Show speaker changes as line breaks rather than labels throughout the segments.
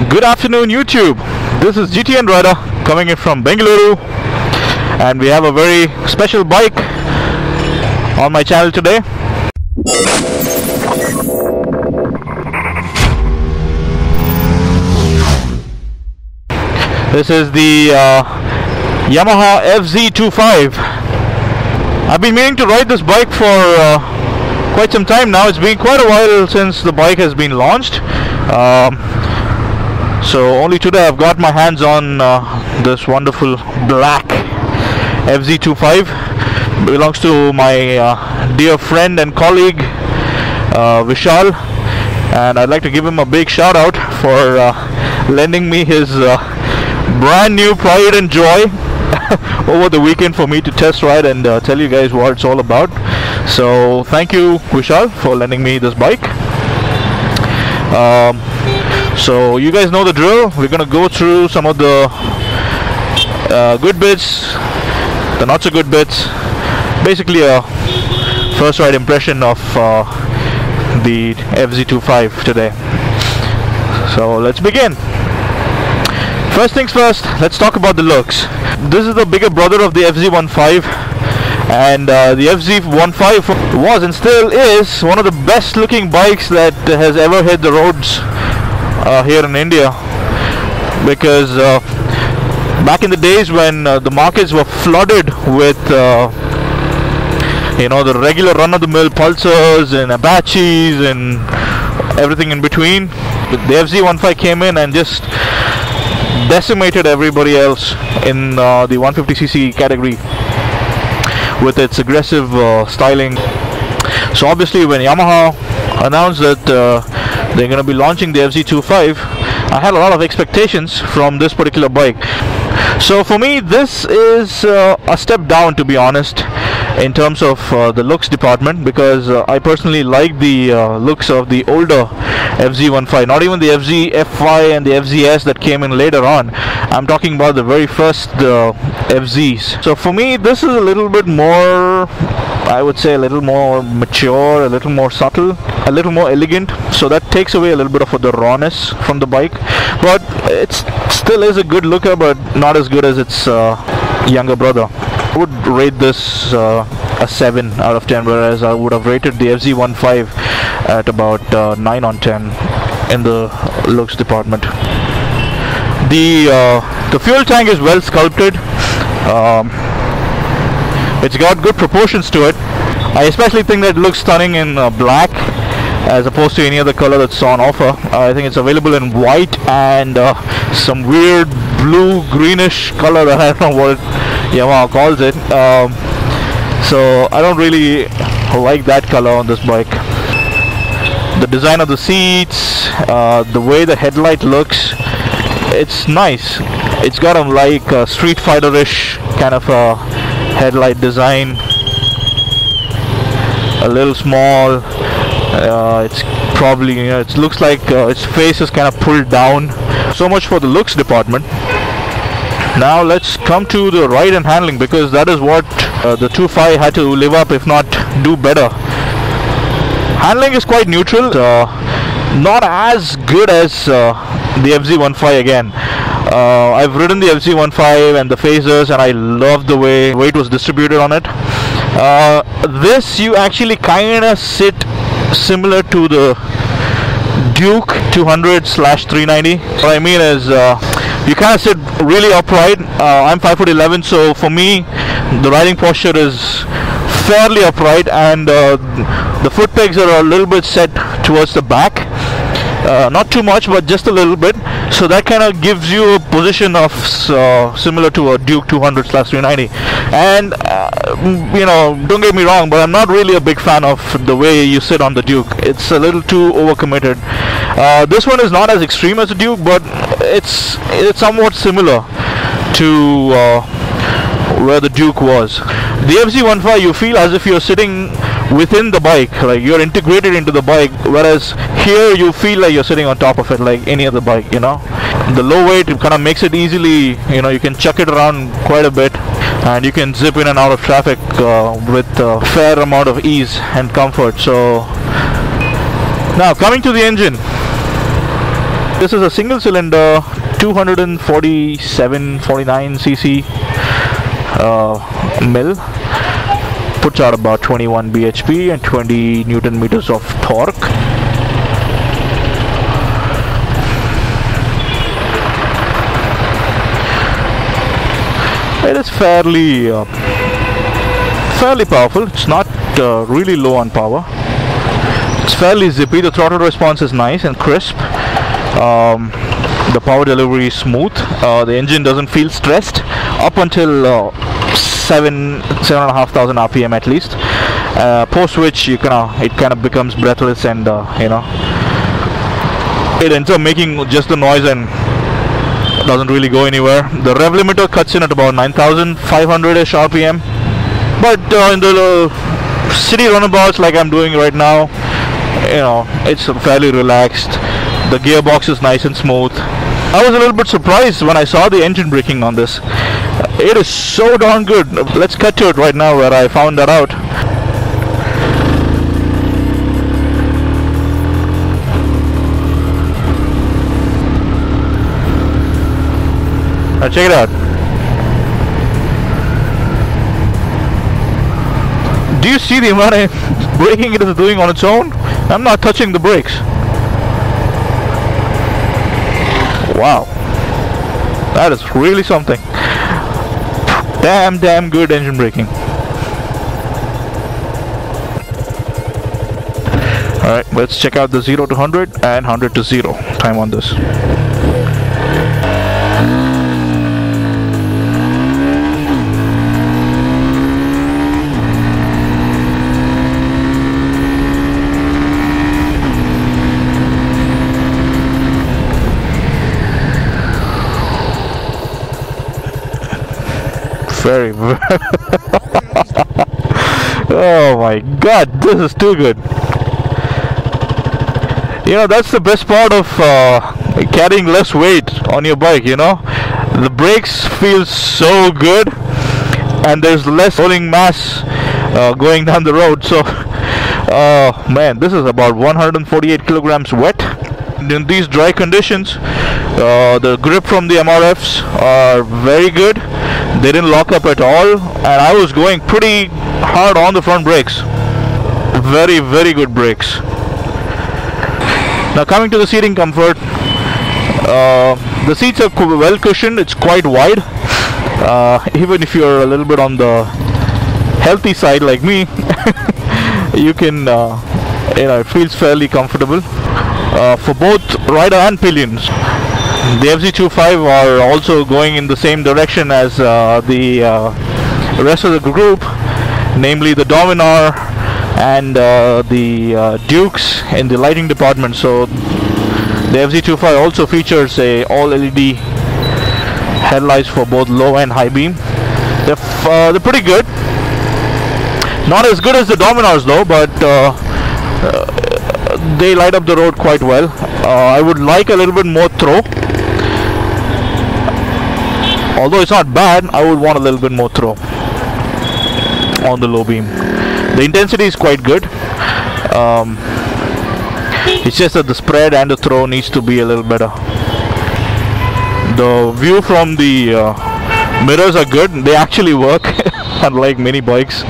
Good afternoon, YouTube. This is GTN Rider coming in from Bengaluru, and we have a very special bike on my channel today. This is the Yamaha FZ25. I've been meaning to ride this bike for quite some time now. It's been quite a while since the bike has been launched. So only today I've got my hands on this wonderful black FZ25. Belongs to my dear friend and colleague Vishal, and I'd like to give him a big shout out for lending me his brand new pride and joy over the weekend for me to test ride and tell you guys what it's all about. So thank you, Vishal, for lending me this bike. So you guys know the drill. We're gonna go through some of the good bits, the not so good bits, basically a first ride impression of the FZ25 today. So let's begin. First things first, let's talk about the looks. This is the bigger brother of the FZ15, and the FZ15 was and still is one of the best looking bikes that has ever hit the roads here in India, because back in the days when the markets were flooded with the regular run-of-the-mill Pulsars and Apaches and everything in between, the FZ15 came in and just decimated everybody else in the 150cc category with its aggressive styling. So obviously when Yamaha announced that they're going to be launching the FZ25, I had a lot of expectations from this particular bike. So for me, this is a step down, to be honest, in terms of the looks department, because I personally like the looks of the older FZ15, not even the FZ5 and the FZS that came in later on. I'm talking about the very first FZs. So for me, this is a little bit more, I would say, a little more mature, a little more subtle, a little more elegant. So that takes away a little bit of the rawness from the bike, but it still is a good looker, but not as good as its younger brother. I would rate this a 7 out of 10, whereas I would have rated the FZ15 at about 9 on 10 in the looks department. The fuel tank is well sculpted. It's got good proportions to it. I especially think that it looks stunning in black as opposed to any other color that's on offer. I think it's available in white and some weird blue greenish color that I don't know what Yamaha calls it. So I don't really like that color on this bike. The design of the seats, the way the headlight looks, it's nice. It's got a Street Fighter-ish kind of a headlight design. A little small. It's probably, it looks like its face is kind of pulled down. So much for the looks department. Now let's come to the ride and handling, because that is what the 25 had to live up, if not do better. Handling is quite neutral, not as good as the FZ15 again. I've ridden the FZ15 and the phasers, and I love the way weight was distributed on it. This you actually kind of sit similar to the Duke 200/390. What I mean is you kind of sit really upright. I'm 5'11", so for me the riding posture is fairly upright, and the foot pegs are a little bit set towards the back. Not too much, but just a little bit. So that kind of gives you a position of similar to a Duke 200/390. And don't get me wrong, but I'm not really a big fan of the way you sit on the Duke. It's a little too overcommitted. This one is not as extreme as a Duke, but it's somewhat similar to where the Duke was. The FZ15, you feel as if you're sitting within the bike, like you're integrated into the bike, whereas here you feel like you're sitting on top of it like any other bike. The low weight kind of makes it easily, you can chuck it around quite a bit, and you can zip in and out of traffic with a fair amount of ease and comfort. So now coming to the engine, This is a single cylinder 247-49 cc mill. Puts out about 21 bhp and 20 newton meters of torque. It is fairly powerful. It's not really low on power. It's fairly zippy. The throttle response is nice and crisp. The power delivery is smooth. The engine doesn't feel stressed up until 7,500 RPM at least. Post which it kind of becomes breathless, and it ends up making just the noise and doesn't really go anywhere. The rev limiter cuts in at about 9,500-ish RPM, but in the city runabouts like I'm doing right now, it's fairly relaxed. The gearbox is nice and smooth. I was a little bit surprised when I saw the engine braking on this. It is so darn good. Let's cut to it right now where I found that out. Now check it out. Do you see the amount of braking it is doing on its own? I'm not touching the brakes. Wow, that is really something. Damn good engine braking. Alright, let's check out the 0 to 100 and 100 to 0 time on this. Very oh my god, this is too good. That's the best part of carrying less weight on your bike. The brakes feel so good, and there's less rolling mass going down the road. So man, this is about 148 kilograms wet. In these dry conditions, the grip from the MRFs are very good. They didn't lock up at all, and I was going pretty hard on the front brakes. Very good brakes. Now coming to the seating comfort, the seats are well cushioned. It's quite wide. Even if you're a little bit on the healthy side like me, you can it feels fairly comfortable for both rider and pillions. The FZ25 are also going in the same direction as the rest of the group, namely the Dominar and the Dukes in the lighting department. So the FZ25 also features a all LED headlights for both low and high beam. They're pretty good. Not as good as the Dominars though, but they light up the road quite well. I would like a little bit more throw. Although it's not bad, I would want a little bit more throw on the low beam. The intensity is quite good. It's just that the spread and the throw needs to be a little better. The view from the mirrors are good. They actually work, unlike many bikes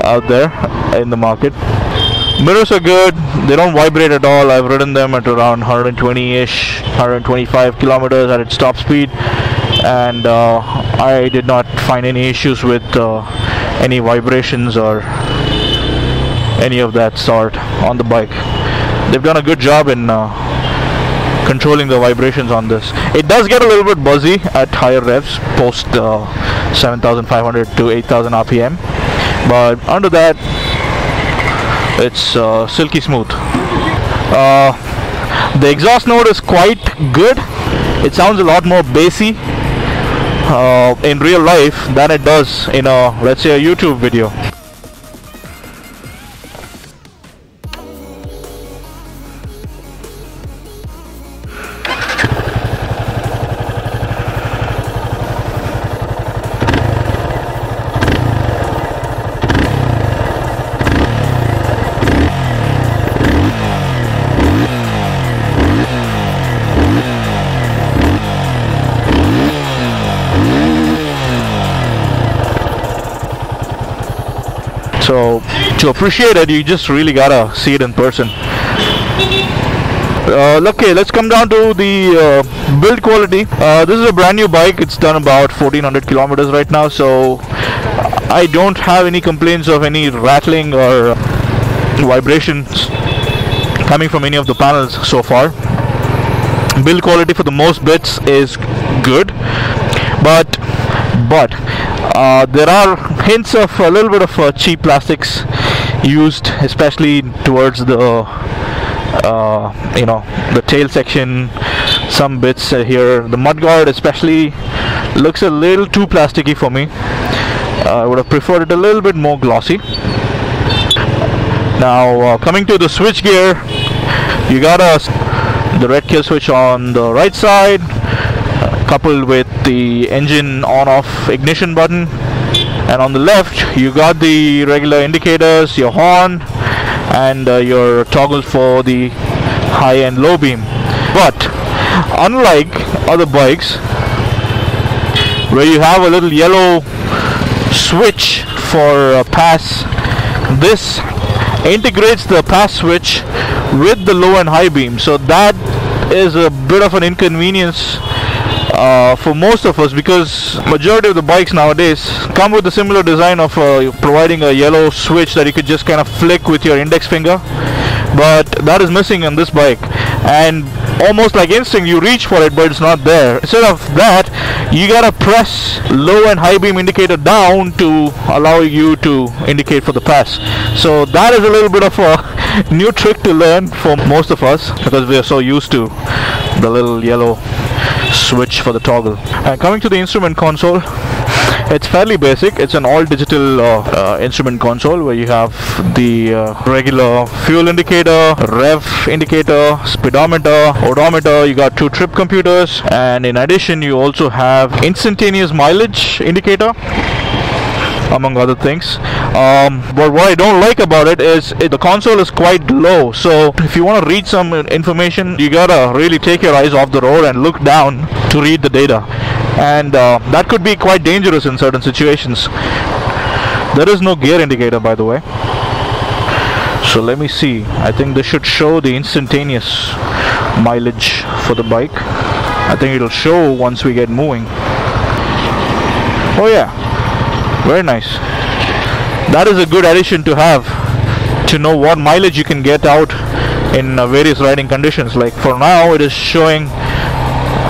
out there in the market. Mirrors are good. They don't vibrate at all. I've ridden them at around 120-ish, 125 kilometers at its top speed, and I did not find any issues with any vibrations or any of that sort on the bike. They've done a good job in controlling the vibrations on this. It does get a little bit buzzy at higher revs post 7,500 to 8,000 RPM, but under that it's silky smooth. The exhaust note is quite good. It sounds a lot more bassy in real life than it does in a, let's say, a YouTube video. So to appreciate it, you just really gotta see it in person. Okay, let's come down to the build quality. This is a brand new bike. It's done about 1400 kilometers right now, so I don't have any complaints of any rattling or vibrations coming from any of the panels so far. Build quality for the most bits is good, but there are hints of a little bit of cheap plastics used, especially towards the the tail section. Some bits here, the mudguard especially, looks a little too plasticky for me. I would have preferred it a little bit more glossy. Now coming to the switch gear, you got the red kill switch on the right side, coupled with the engine on-off ignition button, and on the left you got the regular indicators, your horn, and your toggles for the high and low beam. But unlike other bikes where you have a little yellow switch for pass, this integrates the pass switch with the low and high beam, so that is a bit of an inconvenience for most of us, because majority of the bikes nowadays come with a similar design of providing a yellow switch that you could just kind of flick with your index finger, but that is missing on this bike, and almost like instinct you reach for it, but it's not there. Instead of that, you gotta press low and high beam indicator down to allow you to indicate for the pass. So that is a little bit of a new trick to learn for most of us, because we are so used to the little yellow switch for the toggle. And coming to the instrument console, it's fairly basic. It's an all digital instrument console where you have the regular fuel indicator, rev indicator, speedometer, odometer. You got 2 trip computers, and in addition you also have instantaneous mileage indicator, among other things. But what I don't like about it is the console is quite low, so if you want to read some information, you gotta really take your eyes off the road and look down to read the data, and that could be quite dangerous in certain situations. There is no gear indicator, by the way, so let me see. I think this should show the instantaneous mileage for the bike. I think it'll show once we get moving. Oh yeah, very nice. That is a good addition to have, to know what mileage you can get out in various riding conditions. Like for now it is showing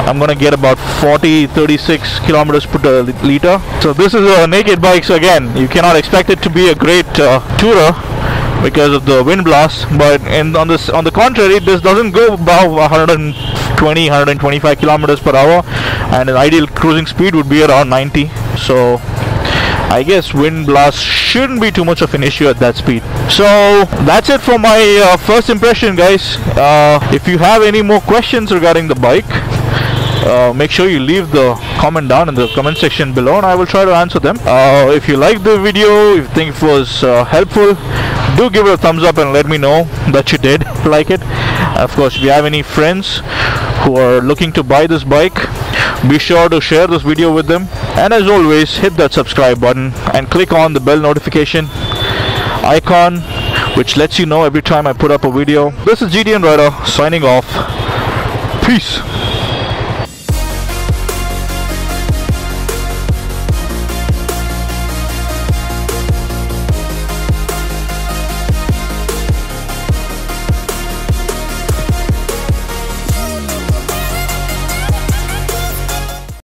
I'm gonna get about 36 kilometers per liter. So this is a naked bike, so again you cannot expect it to be a great tourer because of the wind blast, but on the contrary, this doesn't go above 125 kilometers per hour, and an ideal cruising speed would be around 90. So I guess wind blast shouldn't be too much of an issue at that speed. So that's it for my first impression, guys. If you have any more questions regarding the bike, make sure you leave the comment down in the comment section below, and I will try to answer them. If you liked the video, if you think it was helpful, do give it a thumbs up and let me know that you did like it. Of course, if you have any friends who are looking to buy this bike, be sure to share this video with them, and as always, hit that subscribe button and click on the bell notification icon, which lets you know every time I put up a video. This is GTN Rider signing off. Peace.